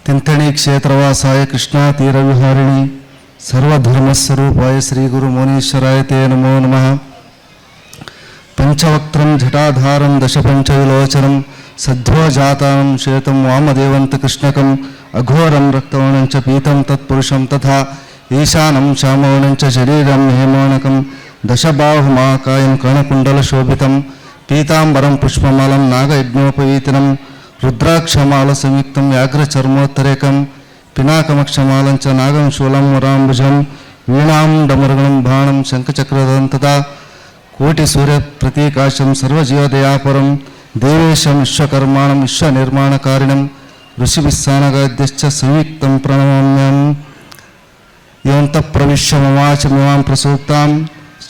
ತಿಂತಣಿ ಕ್ಷೇತ್ರವಾಸಾಯ ಕೃಷ್ಣಾ ತೀರವಿಹಾರಿಣಿ ಸರ್ವಧರ್ಮಸ್ವರೂಪಾಯ ಶ್ರೀ ಗುರು ಮೌನೀಶ್ವರಾಯ ತೇ ನಮೋ ನಮಃ. ಪಂಚವಕ್ತ್ರಂ ಜಟಾಧಾರಂ ದಶಪಂಚವಿಲೋಚನಂ ಸದ್ಯೋಜಾತಾನಂ ಶ್ವೇತಂ ವಾಮದೇವಂತ ಕೃಷ್ಣಕಂ ಅಘೋರಂ ರಕ್ತವರ್ಣಂಚ ಪೀತಂ ತತ್ಪುರುಷಂ ತಥಾ ಈಶಾನಂ ಶ್ಯಾಮವರ್ಣಂಚ ಶರೀರಂ ಹೇಮವರ್ಣಕಂ ದಶಬಾಹುಮಹಾಕಾಯಂ ಕರ್ಣಕುಂಡಲಶೋಭಿತಂ ಪೀತಾಂಬರಂ ಪುಷ್ಪಮಾಲಂ ನಾಗಯಜ್ಞೋಪವೀತಿನಂ ರುದ್ರಾಕ್ಷಮಾಲ ಸಂಯುಕ್ತಂ ವ್ಯಾಘ್ರಚರ್ಮೋತ್ತರೇಕಂ ಪಿನಾಕಮಕ್ಷಮಾಲಂಚ ನಾಗಂ ಶೂಲಂ ವರಾಂಬುಜಂ ವೀಣಾಂ ಡಮರುಗಣಂ ಬಾಣಂ ಶಂಖಚಕ್ರದಂತದ ಕೋಟಿ ಸೂರ್ಯ ಪ್ರತೀಕಾಶಂ ಸರ್ವಜೀವದಯಾಪರಂ ದೇವೇಶಂ ವಿಶ್ವಕರ್ಮಾಣಂ ವಿಶ್ವನಿರ್ಮಾಣಕಾರಿಣಂ ಋಷಿಭಿಸ್ಸಾನಗಾದ್ಯಶ್ಚ ಸಂಯುಕ್ತಂ ಪ್ರಣಮಾಮ್ಯಂ ಯೋಂತಃ ಪ್ರವಿಶ್ಯ ಮಮಾಚಮಿಮಾಂ ಪ್ರಸೂಕ್ತಾಂ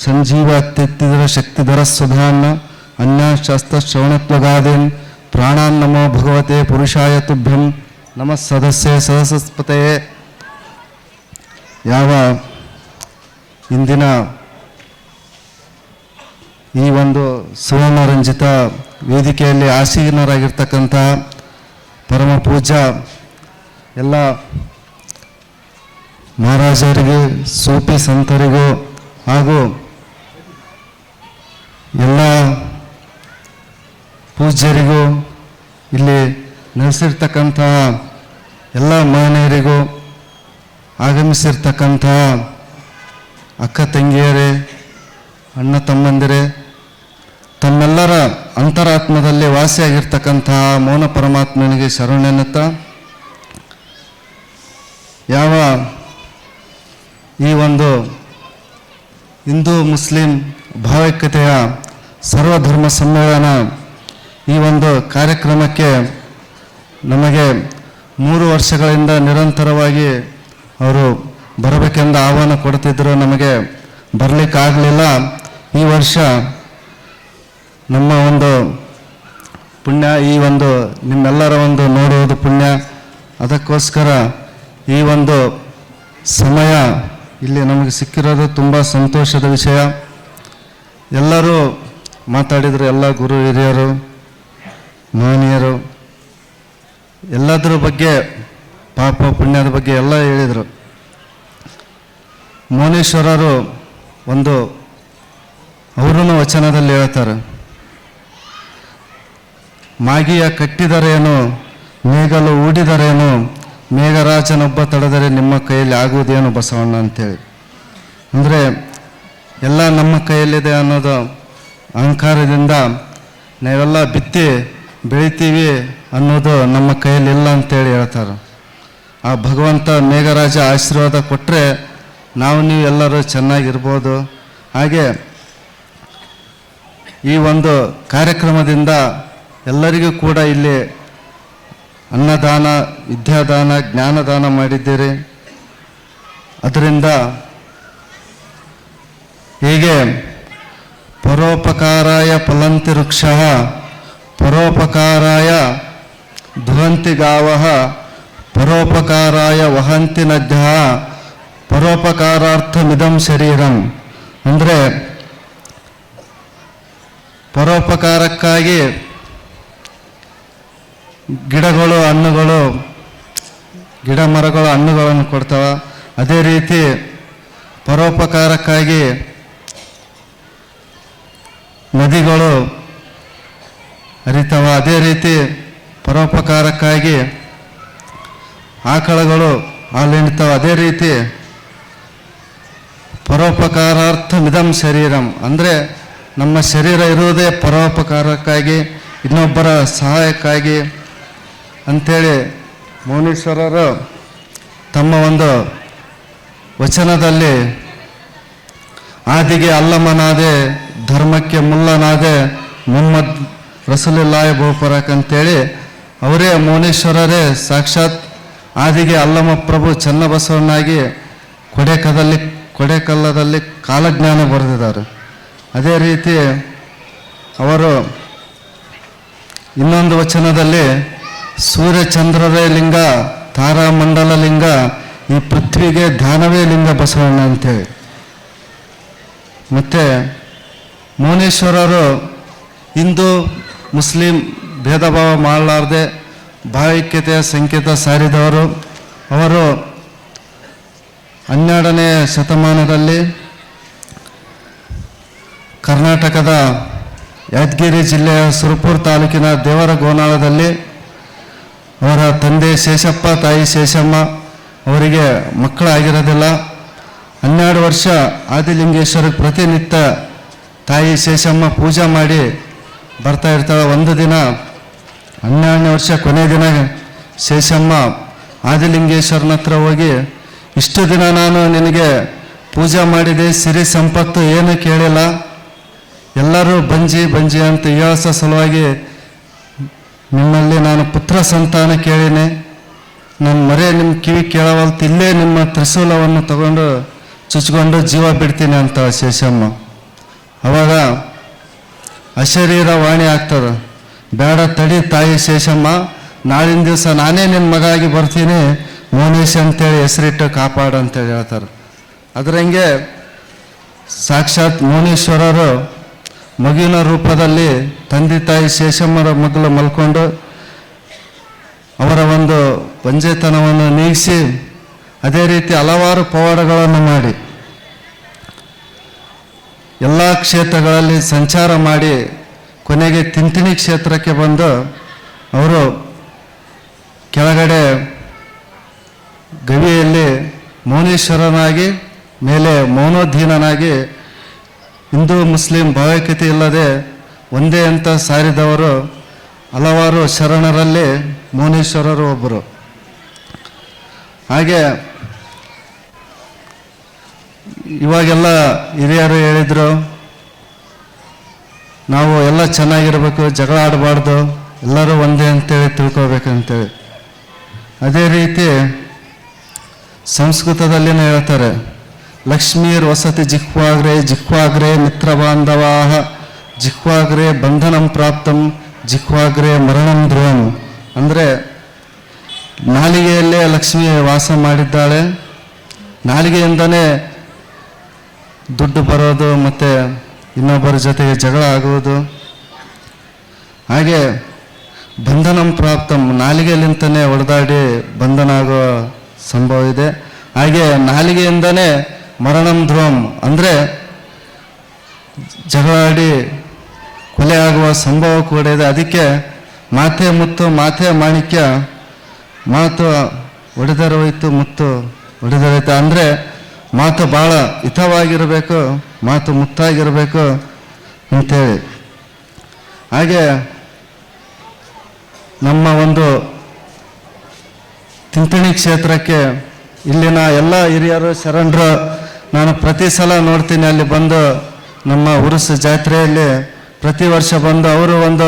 ಸಂಜೀವ ಅತ್ಯತ್ತಿದರ ಶಕ್ತಿಧರ ಸ್ವಧಾನ್ನ ಅನ್ಯಾಶಾಸ್ತ್ರಶ್ರವಣತ್ವಗಾದೇನ್ ಪ್ರಾಣಾನ್ ನಮೋ ಭಗವತೆ ಪುರುಷಾಯ ತುಭ್ಯಂ ನಮಃ ಸದಸ್ಯೆ ಸಹಸ್ರಸ್ಪತೆಯೇ. ಯಾವ ಇಂದಿನ ಈ ಒಂದು ಸುವರ್ಣರಂಜಿತ ವೇದಿಕೆಯಲ್ಲಿ ಆಸೀನರಾಗಿರ್ತಕ್ಕಂಥ ಪರಮ ಪೂಜ್ಯ ಎಲ್ಲ ಮಹಾರಾಜರಿಗೆ, ಸೂಫಿ ಸಂತರಿಗೂ ಹಾಗೂ ಎಲ್ಲ ಪೂಜ್ಯರಿಗೂ, ಇಲ್ಲಿ ನೆಲೆಸಿರ್ತಕ್ಕಂತಹ ಎಲ್ಲ ಮಹನೀಯರಿಗೂ, ಆಗಮಿಸಿರ್ತಕ್ಕಂತಹ ಅಕ್ಕ ತಂಗಿಯರೇ, ಅಣ್ಣ ತಮ್ಮಂದಿರೇ, ತಮ್ಮೆಲ್ಲರ ಅಂತರಾತ್ಮದಲ್ಲಿ ವಾಸಿಯಾಗಿರ್ತಕ್ಕಂತಹ ಮೌನ ಪರಮಾತ್ಮನಿಗೆ ಶರಣೆನ್ನುತ್ತಾ, ಯಾವ ಈ ಒಂದು ಹಿಂದೂ ಮುಸ್ಲಿಂ ಭಾವೈಕ್ಯತೆಯ ಸರ್ವಧರ್ಮ ಸಮ್ಮೇಳನ ಈ ಒಂದು ಕಾರ್ಯಕ್ರಮಕ್ಕೆ ನಮಗೆ 3 ವರ್ಷಗಳಿಂದ ನಿರಂತರವಾಗಿ ಅವರು ಬರಬೇಕೆಂದು ಆಹ್ವಾನ ಕೊಡ್ತಿದ್ದರು. ನಮಗೆ ಬರಲಿಕ್ಕಾಗಲಿಲ್ಲ. ಈ ವರ್ಷ ನಮ್ಮ ಒಂದು ಪುಣ್ಯ, ಈ ಒಂದು ನಿಮ್ಮೆಲ್ಲರ ಒಂದು ನೋಡುವುದು ಪುಣ್ಯ. ಅದಕ್ಕೋಸ್ಕರ ಈ ಒಂದು ಸಮಯ ಇಲ್ಲಿ ನಮಗೆ ಸಿಕ್ಕಿರೋದು ತುಂಬ ಸಂತೋಷದ ವಿಷಯ. ಎಲ್ಲರೂ ಮಾತಾಡಿದರು, ಎಲ್ಲ ಗುರು ಹಿರಿಯರು, ಮಹನೀಯರು, ಎಲ್ಲದರ ಬಗ್ಗೆ, ಪಾಪ ಪುಣ್ಯದ ಬಗ್ಗೆ ಎಲ್ಲ ಹೇಳಿದರು. ಮೌನೇಶ್ವರರು ಒಂದು ಅವರನ್ನು ವಚನದಲ್ಲಿ ಹೇಳ್ತಾರೆ, ಮಾಗಿಯ ಕಟ್ಟಿದರೇನು, ಮೇಘಲು ಹೂಡಿದರೇನು, ಮೇಘರಾಜನೊಬ್ಬ ತಡೆದರೆ ನಿಮ್ಮ ಕೈಯಲ್ಲಿ ಆಗುವುದೇನು ಬಸವಣ್ಣ ಅಂತೇಳಿ. ಅಂದರೆ ಎಲ್ಲ ನಮ್ಮ ಕೈಯಲ್ಲಿದೆ ಅನ್ನೋದು ಅಹಂಕಾರದಿಂದ ನಾವೆಲ್ಲ ಬಿತ್ತಿ ಬೆಳಿತೀವಿ ಅನ್ನೋದು ನಮ್ಮ ಕೈಯಲ್ಲಿಲ್ಲ ಅಂತೇಳಿ ಹೇಳ್ತಾರೆ. ಆ ಭಗವಂತ ಮೇಘರಾಜ ಆಶೀರ್ವಾದ ಕೊಟ್ಟರೆ ನಾವು ನೀವು ಎಲ್ಲರೂ ಚೆನ್ನಾಗಿರ್ಬೋದು. ಹಾಗೆ ಈ ಒಂದು ಕಾರ್ಯಕ್ರಮದಿಂದ ಎಲ್ಲರಿಗೂ ಕೂಡ ಇಲ್ಲಿ ಅನ್ನದಾನ, ವಿದ್ಯಾದಾನ, ಜ್ಞಾನದಾನ ಮಾಡಿದ್ದೀರಿ. ಅದರಿಂದ ಹೀಗೆ ಪರೋಪಕಾರಾಯ ಫಲಂತಿ ವೃಕ್ಷಃ ಪರೋಪಕಾರಾಯ ಧುವಂತಿ ಗಾವಃ ಪರೋಪಕಾರಾಯ ವಹಂತಿ ನದ್ಯಃ ಪರೋಪಕಾರಾರ್ಥಮಿದಂ ಶರೀರಂ. ಅಂದರೆ ಪರೋಪಕಾರಕ್ಕಾಗಿ ಗಿಡಗಳು, ಹಣ್ಣುಗಳು, ಗಿಡ ಮರಗಳು ಹಣ್ಣುಗಳನ್ನು ಕೊಡ್ತಾವೆ. ಅದೇ ರೀತಿ ಪರೋಪಕಾರಕ್ಕಾಗಿ ನದಿಗಳು ಹರಿತಾವ. ಅದೇ ರೀತಿ ಪರೋಪಕಾರಕ್ಕಾಗಿ ಆಕಳಗಳು ಹಾಲು ಹಿಂಡ್ತಾವೆ. ಅದೇ ರೀತಿ ಪರೋಪಕಾರಾರ್ಥಮಿದಂ ಶರೀರಂ. ಅಂದರೆ ನಮ್ಮ ಶರೀರ ಇರುವುದೇ ಪರೋಪಕಾರಕ್ಕಾಗಿ, ಇನ್ನೊಬ್ಬರ ಸಹಾಯಕ್ಕಾಗಿ ಅಂಥೇಳಿ ಮೌನೇಶ್ವರರು ತಮ್ಮ ಒಂದು ವಚನದಲ್ಲಿ ಆದಿಗೆ ಅಲ್ಲಮನಾದೆ, ಧರ್ಮಕ್ಕೆ ಮುಲ್ಲನಾದೆ, ಮುಹಮ್ಮದ್ ರಸೂಲುಲ್ಲಾಹಿ ಬಹುಪರಾಕ್ ಅಂತೇಳಿ ಅವರೇ ಮೌನೇಶ್ವರರೇ ಸಾಕ್ಷಾತ್ ಆದಿಗೆ ಅಲ್ಲಮ ಪ್ರಭು ಚನ್ನಬಸವಣ್ಣಾಗಿ ಕೊಡೆಕಲ್ಲದಲ್ಲಿ ಕಾಲಜ್ಞಾನ ಬರೆದಿದ್ದಾರೆ. ಅದೇ ರೀತಿ ಅವರು ಇನ್ನೊಂದು ವಚನದಲ್ಲಿ ಸೂರ್ಯಚಂದ್ರರೇ ಲಿಂಗ, ತಾರಾಮಂಡಲ ಲಿಂಗ, ಈ ಪೃಥ್ವಿಗೆ ಧ್ಯಾನವೇ ಲಿಂಗ ಬಸವಣ್ಣ ಅಂತೇಳಿ. ಮತ್ತು ಮೌನೇಶ್ವರರು ಹಿಂದೂ ಮುಸ್ಲಿಂ ಭೇದ ಭಾವ ಮಾಡಲಾರ್ದೆ ಭಾವೈಕ್ಯತೆಯ ಸಂಕೇತ ಸಾರಿದವರು. ಅವರು 12ನೇ ಶತಮಾನದಲ್ಲಿ ಕರ್ನಾಟಕದ ಯಾದಗಿರಿ ಜಿಲ್ಲೆಯ ಸುರಪುರ ತಾಲೂಕಿನ ದೇವರಗೋನಾಳದಲ್ಲಿ ಅವರ ತಂದೆ ಶೇಷಪ್ಪ, ತಾಯಿ ಶೇಷಮ್ಮ ಅವರಿಗೆ ಮಕ್ಕಳಾಗಿರೋದಿಲ್ಲ. 12 ವರ್ಷ ಆದಿಲಿಂಗೇಶ್ವರಕ್ಕೆ ಪ್ರತಿನಿತ್ಯ ತಾಯಿ ಶೇಷಮ್ಮ ಪೂಜೆ ಮಾಡಿ ಬರ್ತಾ ಇರ್ತಾಳೆ. ಒಂದು ದಿನ 12ನೇ ವರ್ಷ ಕೊನೆ ದಿನ ಶೇಷಮ್ಮ ಆದಿಲಿಂಗೇಶ್ವರನ ಹತ್ರ ಹೋಗಿ, ಇಷ್ಟು ದಿನ ನಾನು ನಿನಗೆ ಪೂಜೆ ಮಾಡಿದೆ, ಸಿರಿ ಸಂಪತ್ತು ಏನು ಕೇಳಿಲ್ಲ, ಎಲ್ಲರೂ ಬಂಜಿ ಬಂಜಿ ಅಂತ ಇಯಾಸ ಸಲುವಾಗಿ ನಿಮ್ಮಲ್ಲಿ ನಾನು ಪುತ್ರ ಸಂತಾನ ಕೇಳಿನಿ, ನನ್ನ ಮರೆ ನಿಮ್ಮ ಕಿವಿ ಕೇಳವಲ್ತು, ಇಲ್ಲೇ ನಿಮ್ಮ ತ್ರಿಶೂಲವನ್ನು ತಗೊಂಡು ಚುಚ್ಕೊಂಡು ಜೀವ ಬಿಡ್ತೀನಿ ಅಂತ ಶೇಷಮ್ಮ. ಅವಾಗ ಅಶರೀರ ವಾಣಿ ಆಗ್ತದೆ, ಬೇಡ ತಡಿ ತಾಯಿ ಶೇಷಮ್ಮ, ನಾಳಿನ ದಿವಸ ನಾನೇ ನಿನ್ನ ಮಗ ಆಗಿ ಬರ್ತೀನಿ, ಮೋನೇಶ್ ಅಂತೇಳಿ ಹೆಸರಿಟ್ಟು ಕಾಪಾಡು ಅಂತೇಳಿ ಹೇಳ್ತಾರೆ. ಅದರಂಗೆ ಸಾಕ್ಷಾತ್ ಮೌನೇಶ್ವರರು ಮಗುವಿನ ರೂಪದಲ್ಲಿ ತಂದೆ ತಾಯಿ ಶೇಷಮ್ಮರ ಮಗಳು ಮಲ್ಕೊಂಡು ಅವರ ಒಂದು ಬಂಜೆತನವನ್ನು ನೀಗಿಸಿ, ಅದೇ ರೀತಿ ಹಲವಾರು ಪವಾಡಗಳನ್ನು ಮಾಡಿ ಎಲ್ಲ ಕ್ಷೇತ್ರಗಳಲ್ಲಿ ಸಂಚಾರ ಮಾಡಿ ಕೊನೆಗೆ ತಿಂತಿಣಿ ಕ್ಷೇತ್ರಕ್ಕೆ ಬಂದು ಅವರು ಕೆಳಗಡೆ ಗವಿಯಲ್ಲಿ ಮೌನೇಶ್ವರನಾಗಿ, ಮೇಲೆ ಮೌನೋಧೀನನಾಗಿ ಹಿಂದೂ ಮುಸ್ಲಿಂ ಭಾವೈಕ್ಯತೆ ಇಲ್ಲದೆ ಒಂದೇ ಅಂತ ಸಾರಿದವರು ಹಲವಾರು ಶರಣರಲ್ಲಿ ಮೌನೇಶ್ವರರು ಒಬ್ಬರು. ಹಾಗೆ ಇವಾಗೆಲ್ಲ ಹಿರಿಯರು ಹೇಳಿದರು, ನಾವು ಎಲ್ಲ ಚೆನ್ನಾಗಿರ್ಬೇಕು, ಜಗಳ ಆಡಬಾರ್ದು, ಎಲ್ಲರೂ ಒಂದೇ ಅಂತೇಳಿ ತಿಳ್ಕೊಬೇಕಂತೇಳಿ. ಅದೇ ರೀತಿ ಸಂಸ್ಕೃತದಲ್ಲಿನೇ ಹೇಳ್ತಾರೆ, ಲಕ್ಷ್ಮೀರ್ ವಸತಿ ಜಿಹ್ವಾಗ್ರೆ ಜಿಹ್ವಾಗ್ರೆ ಮಿತ್ರ ಬಾಂಧವಾಹ ಜಿಹ್ವಾಗ್ರೆ ಬಂಧನಂ ಪ್ರಾಪ್ತಂ ಜಿಹ್ವಾಗ್ರೆ ಮರಣಂ ಧ್ರುವಂ. ಅಂದರೆ ನಾಲಿಗೆಯಲ್ಲೇ ಲಕ್ಷ್ಮಿ ವಾಸ ಮಾಡಿದ್ದಾಳೆ, ನಾಲಿಗೆಯಿಂದನೇ ದುಡ್ಡು ಬರೋದು ಮತ್ತು ಇನ್ನೊಬ್ಬರ ಜೊತೆಗೆ ಜಗಳ ಆಗುವುದು. ಹಾಗೆ ಬಂಧನಂ ಪ್ರಾಪ್ತಂ, ನಾಲಿಗೆಯಲ್ಲಿಂತಲೇ ಹೊಡೆದಾಡಿ ಬಂಧನ ಆಗೋ ಸಂಭವ ಇದೆ. ಹಾಗೆ ನಾಲಿಗೆಯಿಂದನೇ ಮರಣಂ ಧ್ರುವಂ, ಅಂದರೆ ಜಗಳಾಡಿ ಕೊಲೆ ಆಗುವ ಸಂಭವ ಕೂಡ ಇದೆ. ಅದಕ್ಕೆ ಮಾತೆ ಮುತ್ತು ಮಾತೆ ಮಾಣಿಕ್ಯ, ಮಾತು ಒಡೆದರೋಯ್ತು ಮುತ್ತು ಒಡೆದರೋಯ್ತು. ಅಂದರೆ ಮಾತು ಭಾಳ ಹಿತವಾಗಿರಬೇಕು, ಮಾತು ಮುತ್ತಾಗಿರಬೇಕು ಅಂಥೇಳಿ. ಹಾಗೆ ನಮ್ಮ ಒಂದು ತಿಂತಿಣಿ ಕ್ಷೇತ್ರಕ್ಕೆ ಇಲ್ಲಿನ ಎಲ್ಲ ಹಿರಿಯರು ಶರಣರು ನಾನು ಪ್ರತಿ ಸಲ ನೋಡ್ತೀನಿ, ಅಲ್ಲಿ ಬಂದು ನಮ್ಮ ಉರುಸು ಜಾತ್ರೆಯಲ್ಲಿ ಪ್ರತಿ ವರ್ಷ ಬಂದು ಅವರು ಒಂದು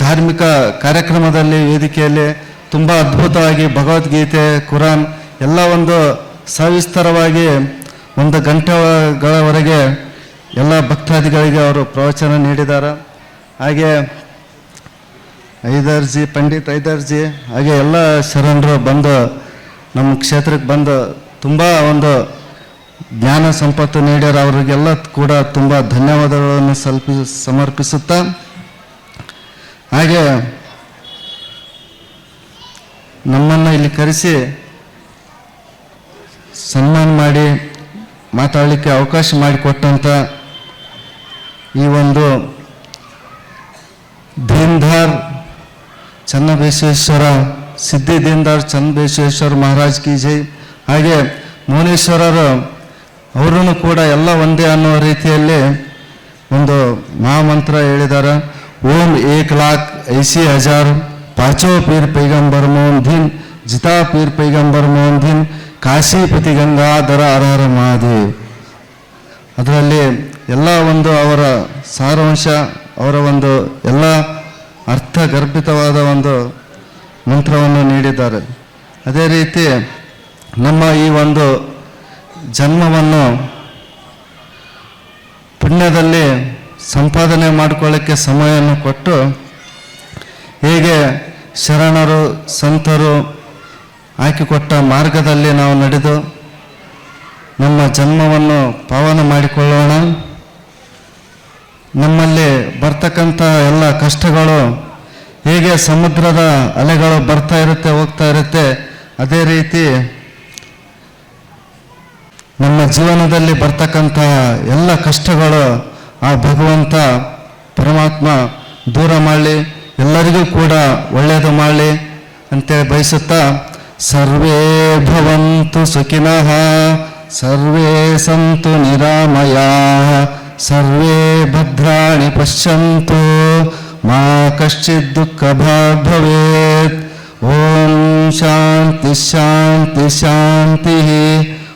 ಧಾರ್ಮಿಕ ಕಾರ್ಯಕ್ರಮದಲ್ಲಿ ವೇದಿಕೆಯಲ್ಲಿ ತುಂಬ ಅದ್ಭುತವಾಗಿ ಭಗವದ್ಗೀತೆ, ಕುರಾನ್ ಎಲ್ಲ ಒಂದು ಸವಿಸ್ತರವಾಗಿ 1 ಗಂಟೆಗಳವರೆಗೆ ಎಲ್ಲ ಭಕ್ತಾದಿಗಳಿಗೆ ಅವರು ಪ್ರವಚನ ನೀಡಿದ್ದಾರೆ. ಹಾಗೆ ಐದರ್ಜಿ ಪಂಡಿತ್ ಐದರ್ಜಿ ಹಾಗೆ ಎಲ್ಲ ಶರಣರು ಬಂದು ನಮ್ಮ ಕ್ಷೇತ್ರಕ್ಕೆ ಬಂದು ತುಂಬ ಒಂದು ಜ್ಞಾನ ಸಂಪತ್ತು ನೀಡ್ಯಾರ. ಅವರಿಗೆಲ್ಲ ಕೂಡ ತುಂಬ ಧನ್ಯವಾದಗಳನ್ನು ಸಮರ್ಪಿಸುತ್ತಾ, ಹಾಗೆ ನಮ್ಮನ್ನು ಇಲ್ಲಿ ಕರೆಸಿ ಸನ್ಮಾನ ಮಾಡಿ ಮಾತಾಡಲಿಕ್ಕೆ ಅವಕಾಶ ಮಾಡಿಕೊಟ್ಟಂಥ ಈ ಒಂದು ದೀನ್ದಾರ್ ಚನ್ನಬಸವೇಶ್ವರ ಸಿದ್ಧಿ ದೀನ್ದಾರ್ ಚನ್ನಬಸವೇಶ್ವರ ಮಹಾರಾಜ್ ಕಿ ಜೈ. ಹಾಗೆ ಮೌನೇಶ್ವರರು ಅವರೂ ಕೂಡ ಎಲ್ಲ ಒಂದೇ ಅನ್ನೋ ರೀತಿಯಲ್ಲಿ ಒಂದು ಮಹಾಮಂತ್ರ ಹೇಳಿದ್ದಾರೆ. ಓಂ 1,80,000 ಪಾಚೋ ಪೀರ್ ಪೈಗಂಬರ್ ಮೋಹನ್ ಜಿತಾ ಪೀರ್ ಪೈಗಂಬರ್ ಮೋಹನ್ ಕಾಶಿಪತಿ ಗಂಗಾಧರ ಹರ ಮಹಾದೇವ್. ಅದರಲ್ಲಿ ಎಲ್ಲ ಒಂದು ಅವರ ಸಾರಾಂಶ, ಅವರ ಒಂದು ಎಲ್ಲ ಅರ್ಥಗರ್ಭಿತವಾದ ಒಂದು ಮಂತ್ರವನ್ನು ನೀಡಿದ್ದಾರೆ. ಅದೇ ರೀತಿ ನಮ್ಮ ಈ ಒಂದು ಜನ್ಮವನ್ನು ಪುಣ್ಯದಲ್ಲಿ ಸಂಪಾದನೆ ಮಾಡಿಕೊಳ್ಳಕ್ಕೆ ಸಮಯವನ್ನು ಕೊಟ್ಟು, ಹೇಗೆ ಶರಣರು ಸಂತರು ಹಾಕಿಕೊಟ್ಟ ಮಾರ್ಗದಲ್ಲಿ ನಾವು ನಡೆದು ನಮ್ಮ ಜನ್ಮವನ್ನು ಪಾವನ ಮಾಡಿಕೊಳ್ಳೋಣ. ನಮ್ಮಲ್ಲಿ ಬರ್ತಕ್ಕಂಥ ಎಲ್ಲ ಕಷ್ಟಗಳು ಹೇಗೆ ಸಮುದ್ರದ ಅಲೆಗಳು ಬರ್ತಾ ಇರುತ್ತೆ ಹೋಗ್ತಾ ಇರುತ್ತೆ, ಅದೇ ರೀತಿ ನಮ್ಮ ಜೀವನದಲ್ಲಿ ಬರ್ತಕ್ಕಂಥ ಎಲ್ಲ ಕಷ್ಟಗಳು ಆ ಭಗವಂತ ಪರಮಾತ್ಮ ದೂರ ಮಾಡಲಿ, ಎಲ್ಲರಿಗೂ ಕೂಡ ಒಳ್ಳೆಯದು ಮಾಡಲಿ ಅಂತೇಳಿ ಬಯಸುತ್ತಾ, ಸರ್ವೇ ಭವಂತು ಸುಖಿನಃ, ಸರ್ವೇ ಸಂತು ನಿರಾಮಯಾಃ, ಸರ್ವೇ ಭದ್ರಾಣಿ ಪಶ್ಯಂತು, ಮಾ ಕಶ್ಚಿತ್ ದುಃಖ ಭಾಗ್ ಭವೇತ್. ಓಂ ಶಾಂತಿ ಶಾಂತಿ ಶಾಂತಿ.